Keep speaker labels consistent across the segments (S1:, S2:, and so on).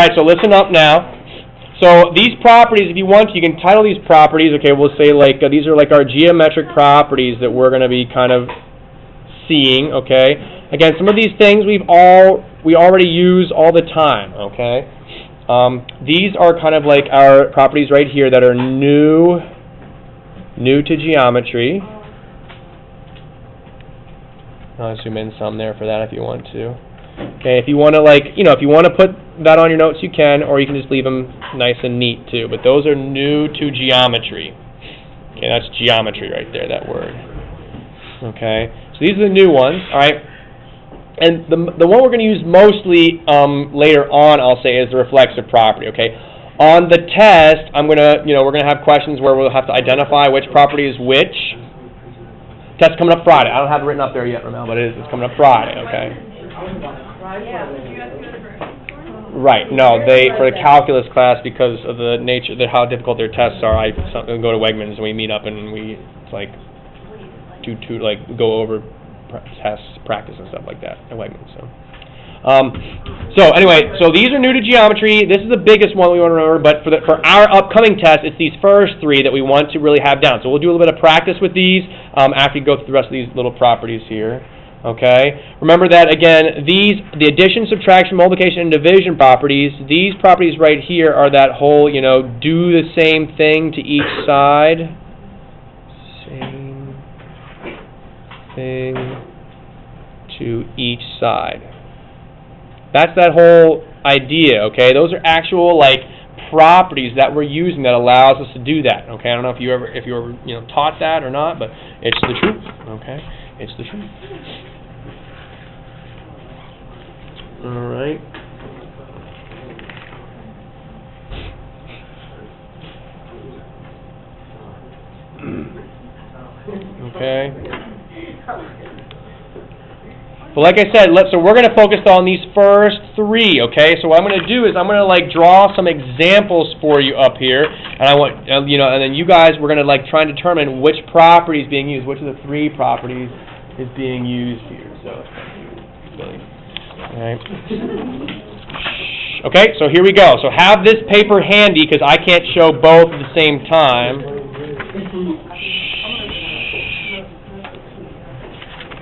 S1: right, so listen up now. So these properties, if you want, you can title these properties. Okay, we'll say like these are like our geometric properties that we're going to be kind of seeing. Okay. Again, some of these things we already use all the time. Okay. These are kind of like our properties right here that are new to geometry. I'll zoom in some there for that if you want to. Okay, if you want to if you want to put that on your notes, you can, or you can just leave them nice and neat too. But those are new to geometry. Okay, that's geometry right there, that word. Okay, so these are the new ones. All right, and the one we're going to use mostly later on, I'll say, is the reflexive property. Okay, on the test, we're going to have questions where we'll have to identify which property is which. Test coming up Friday. I don't have it written up there yet, Ramel, but it's coming up Friday. Okay. Right. No, for the calculus class, because of the nature, how difficult their tests are, I go to Wegmans and we meet up and we go over tests, practice and stuff like that at Wegmans. So anyway, so these are new to geometry. This is the biggest one we want to remember, but for our upcoming test, it's these first three that we want to really have down. So we'll do a little bit of practice with these after we go through the rest of these little properties here. Okay. Remember that again, the addition, subtraction, multiplication, and division properties. These properties right here are that whole, do the same thing to each side. Same thing to each side. That's that whole idea, okay? Those are actual properties that we're using that allows us to do that. Okay, I don't know if you ever taught that or not, but it's the truth. Okay, it's the truth. All right. Okay. But like I said, so we're going to focus on these first three, okay? So what I'm going to do is I'm going to draw some examples for you up here, and I want and then you guys, we're going to try and determine which property is being used, which of the three properties is being used here. So, all right. Okay, so here we go. So have this paper handy because I can't show both at the same time.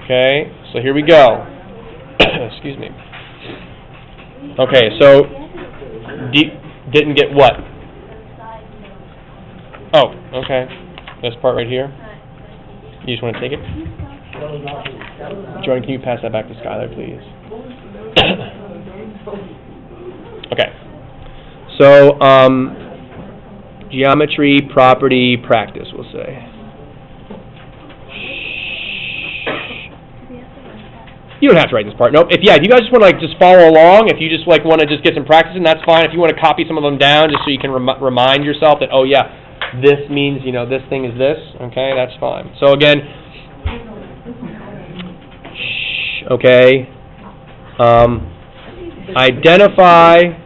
S1: Okay, so here we go. Excuse me. Okay, so didn't get what? Oh, okay. This part right here. You just want to take it? Jordan, can you pass that back to Skylar, please? Okay. So, geometry, property, practice, we'll say. You don't have to write this part. Nope. If you guys just want to just follow along, if you just want to just get some practice in, that's fine. If you want to copy some of them down just so you can remind yourself that, oh yeah, this means, this thing is this, okay, that's fine. So again, okay, identify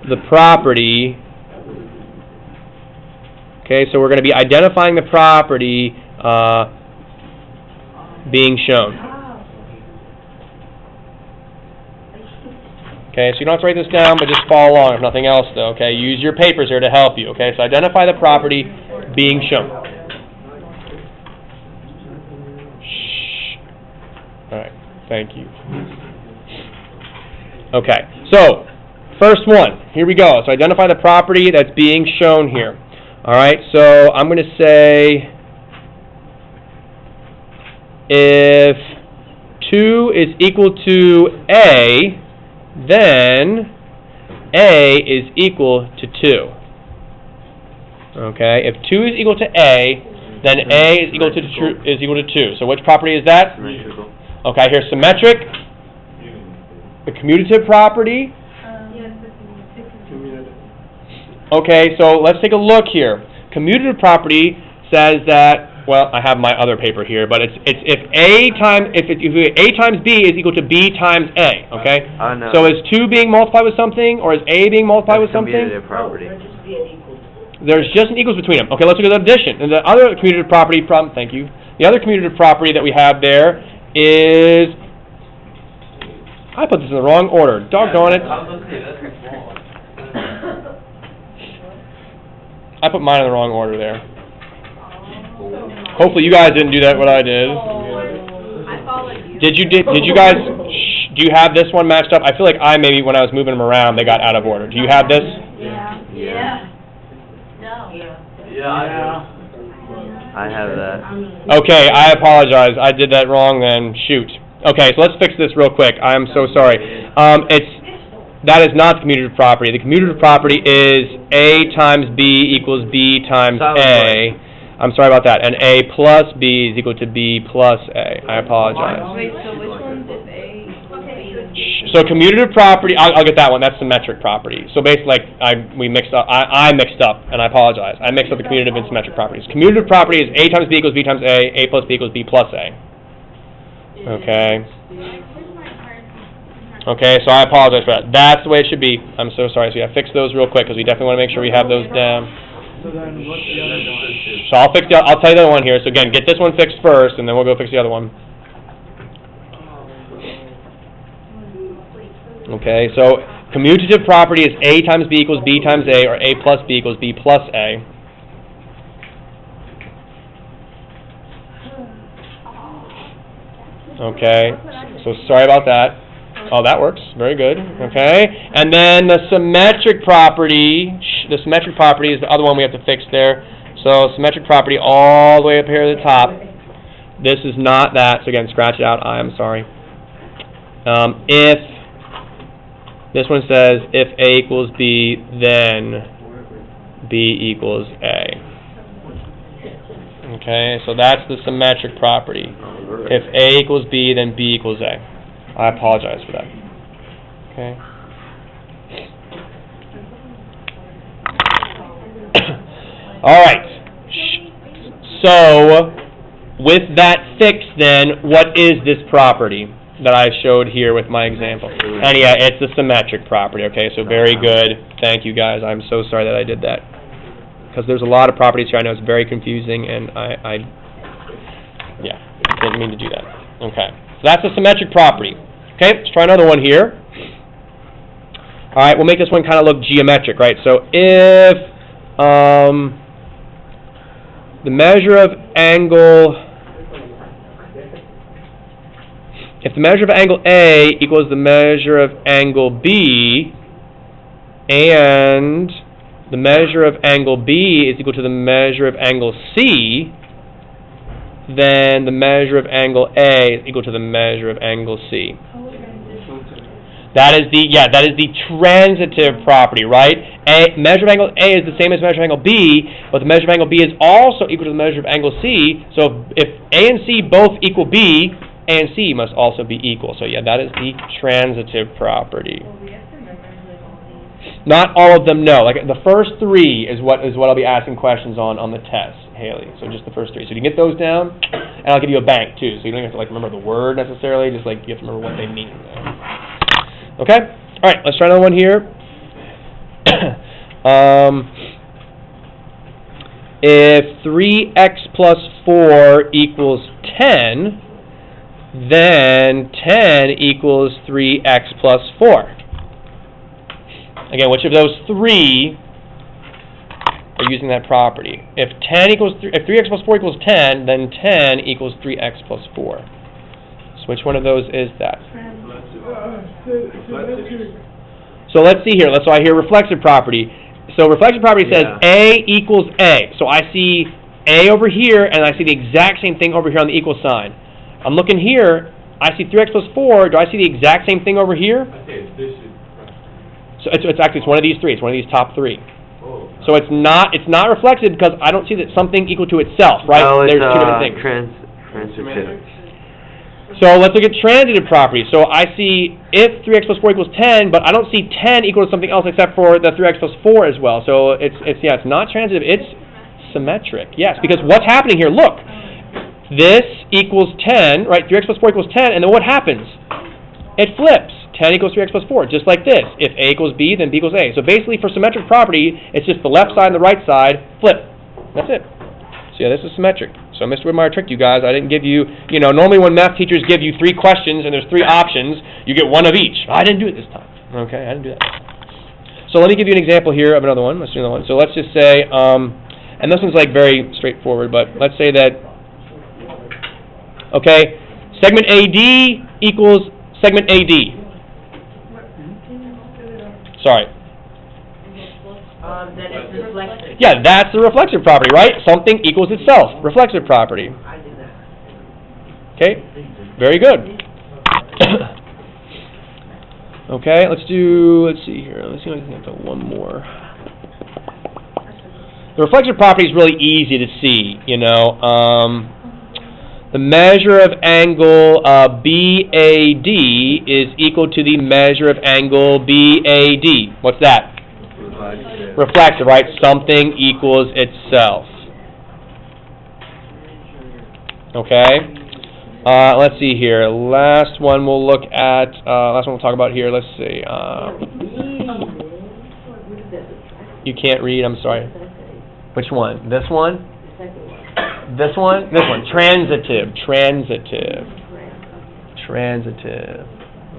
S1: the property. Okay, so we're going to be identifying the property being shown. Okay, so you don't have to write this down, but just follow along if nothing else, though. Okay, use your papers here to help you. Okay, so identify the property being shown. All right, thank you. Okay, so first one, here we go. So identify the property that's being shown here. All right, so I'm going to say if 2 is equal to A, then A is equal to 2. Okay, if 2 is equal to A, then A is equal to 2. So which property is that? Symmetrical. Okay, here's symmetric. The commutative property. Okay, so let's take a look here. Commutative property says that, well, I have my other paper here, but it's if A times B is equal to B times A, okay?
S2: No.
S1: So is 2 being multiplied with something, or is A being multiplied with something?
S2: Commutative property.
S1: There's just an equals between them. Okay, let's look at the addition. And the other commutative property thank you. The other commutative property that we have there is I put this in the wrong order. Doggone it. I put mine in the wrong order there. Hopefully you guys didn't do that what I did. Did you guys, do you have this one matched up? I feel like maybe when I was moving them around, they got out of order. Do you have this?
S2: Yeah. No.
S3: Yeah. I have that.
S1: Okay, I apologize. I did that wrong then. Shoot. Okay, so let's fix this real quick. I'm so sorry. That is not the commutative property. The commutative property is A times B equals B times A. I'm sorry about that. And A plus B is equal to B plus A. I apologize.
S2: Wait, so which one's if A?
S1: So commutative property, I'll get that one. That's symmetric property. So basically, we mixed up. I mixed up, and I apologize. I mixed up the commutative and symmetric properties. Commutative property is A times B equals B times A plus B equals B plus A. Okay. Okay, so I apologize for that. That's the way it should be. I'm so sorry. So yeah, fix those real quick because we definitely want to make sure we have those down.
S4: So then what's the other one?
S1: So I'll tell you the other one here. So again, get this one fixed first, and then we'll go fix the other one. Okay, so commutative property is A times B equals B times A, or A plus B equals B plus A. Okay, so sorry about that. Oh, that works. Very good. Okay, and then the symmetric property. The symmetric property is the other one we have to fix there. So symmetric property all the way up here at the top. This is not that. So again, scratch it out. I am sorry. If this one says if A equals B, then B equals A. Okay, so that's the symmetric property. If A equals B, then B equals A. I apologize for that. Okay. All right. So, with that fixed, then, what is this property that I showed here with my example? And yeah, it's a symmetric property. Okay, so very good. Thank you, guys. I'm so sorry that I did that. Because there's a lot of properties here. I know it's very confusing, and I didn't mean to do that. Okay, so that's a symmetric property. Okay, let's try another one here. All right, we'll make this one kind of look geometric, right? So if the measure of angle, if the measure of angle A equals the measure of angle B, and the measure of angle B is equal to the measure of angle C, then the measure of angle A is equal to the measure of angle C. That is the transitive property, right? Measure of angle A is the same as measure of angle B, but the measure of angle B is also equal to the measure of angle C. So if A and C both equal B, A and C must also be equal. So yeah, that is the transitive property. Not all of them, no. Like the first three is what I'll be asking questions on the test, Haley. So just the first three. So you can get those down, and I'll give you a bank too. So you don't have to remember the word necessarily. Just you have to remember what they mean. Okay. All right. Let's try another one here. If 3x plus 4 equals 10, then 10 equals 3x plus 4. Again, which of those three are using that property? If 3x plus 4 equals 10, then 10 equals 3x plus 4. So which one of those is that? So let's see here. So I hear reflexive property. So reflexive property says A equals A. So I see A over here, and I see the exact same thing over here on the equal sign. I'm looking here. I see 3x plus 4. Do I see the exact same thing over here? So it's actually one of these three. It's one of these top three. So it's not reflexive because I don't see that something equal to itself, right?
S3: No, it's
S1: there's two different things.
S3: transitive.
S1: So let's look at transitive property. So I see if 3x plus 4 equals 10, but I don't see 10 equal to something else except for the 3x plus 4 as well. So it's not transitive. It's symmetric. Yes, because what's happening here? Look, this equals 10, right? 3x plus 4 equals 10, and then what happens? It flips. 10 equals 3x plus 4, just like this. If A equals B, then B equals A. So basically, for symmetric property, it's just the left side and the right side flip. That's it. So yeah, this is symmetric. So Mr. Whitmire tricked you guys. I didn't give you, normally when math teachers give you 3 questions and there's 3 options, you get 1 of each. I didn't do it this time. Okay, I didn't do that. So let me give you an example here of another one. Let's do another one. So let's just say, and this one's like very straightforward, but let's say that, okay, segment AD equals segment AD. Sorry.
S2: That is reflective.
S1: Yeah, that's the reflexive property, right? Something equals itself. Reflexive property. Okay, very good. Okay, let's see here. Let's see if I can get to one more. The reflexive property is really easy to see, the measure of angle BAD is equal to the measure of angle BAD. What's that? Reflexive, right? Something equals itself. Okay? Let's see here. Last one we'll look at, last one we'll talk about here. Let's see. You can't read, I'm sorry. Which one? This one? This one? This one. Transitive.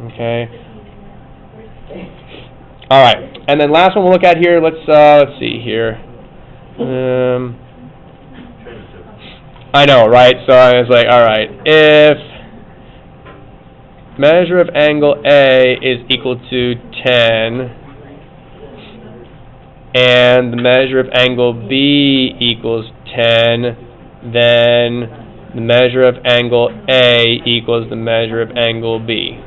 S1: Okay. All right. And then last one we'll look at here. Let's see here. I know, right? So I was like, all right. If measure of angle A is equal to 10, and the measure of angle B equals 10, then the measure of angle A equals the measure of angle B.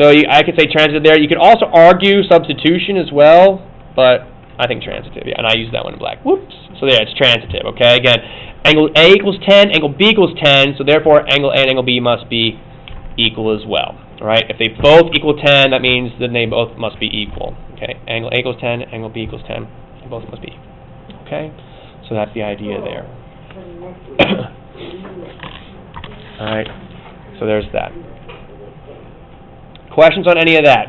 S1: So I could say transitive there. You could also argue substitution as well, but I think transitive, yeah, and I use that one in black. Whoops. So there, it's transitive, okay? Again, angle A equals 10, angle B equals 10, so therefore angle A and angle B must be equal as well, all right? If they both equal 10, that means that they both must be equal, okay? Angle A equals 10, angle B equals 10, they both must be equal, okay? So that's the idea there. All right, so there's that. Questions on any of that?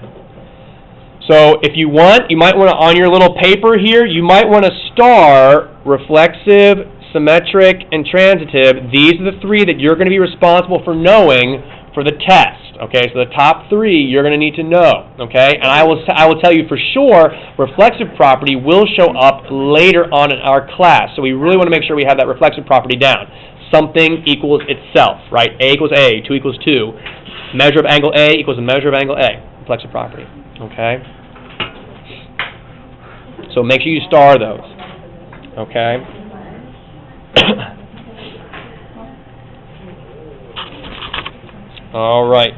S1: So if you want, you might want to, on your little paper here, you might want to star reflexive, symmetric, and transitive. These are the 3 that you're going to be responsible for knowing for the test. Okay, so the top 3 you're going to need to know. Okay, and I will tell you for sure, reflexive property will show up later on in our class. So we really want to make sure we have that reflexive property down. Something equals itself, right? A equals A, 2 equals 2. Measure of angle A equals the measure of angle A. Reflexive property. Okay? So make sure you star those. Okay? All right.